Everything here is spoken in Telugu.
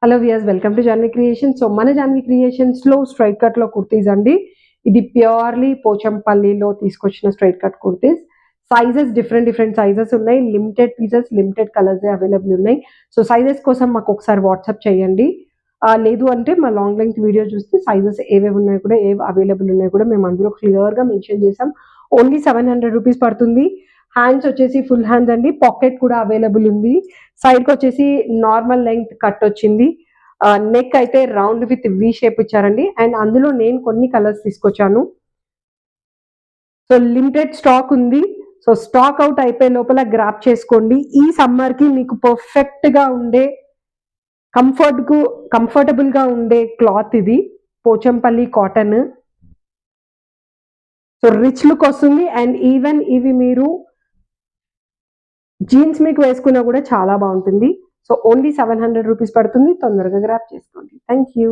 Hello viewers, welcome to Janvi creations. So మన జాన్వి క్రియేషన్స్లో స్ట్రైట్ కట్లో కుర్తీస్ అండి. ఇది ప్యూర్లీ పోచంపల్లిలో తీసుకొచ్చిన straight cut kurtis. Sizes different sizes ఉన్నాయి. Limited pieces, limited colours available ఉన్నాయి. సో సైజెస్ కోసం మాకు ఒకసారి వాట్సాప్ చేయండి. లేదు అంటే మా లాంగ్ లెంగ్త్ వీడియో చూస్తే సైజెస్ ఏవేవి ఉన్నాయో కూడా, ఏవి అవైలబుల్ ఉన్నాయో కూడా మేము అందులో క్లియర్గా మెన్షన్ చేసాం. ఓన్లీ 700 రూపీస్ పడుతుంది. హ్యాండ్స్ వచ్చేసి ఫుల్ హ్యాండ్స్ అండి. పాకెట్ కూడా అవైలబుల్ ఉంది. సైడ్కి వచ్చేసి నార్మల్ లెంగ్త్ కట్ వచ్చింది. నెక్ అయితే రౌండ్ విత్ వి షేప్ ఇచ్చారండి. అండ్ అందులో నేను కొన్ని కలర్స్ తీసుకొచ్చాను. సో లిమిటెడ్ స్టాక్ ఉంది. సో స్టాక్ అవుట్ అయిపోయే లోపల గ్రాప్ చేసుకోండి. ఈ సమ్మర్కి మీకు పర్ఫెక్ట్గా ఉండే, కంఫర్టబుల్గా ఉండే క్లాత్ ఇది, Pochampalli cotton. So rich look వస్తుంది. అండ్ ఈవెన్ ఇవి మీరు జీన్స్ మీకు వేసుకున్నా కూడా చాలా బాగుంటుంది. సో ఓన్లీ 700 రూపీస్ పడుతుంది. తొందరగా గ్రాప్ చేసుకోండి. Thank you.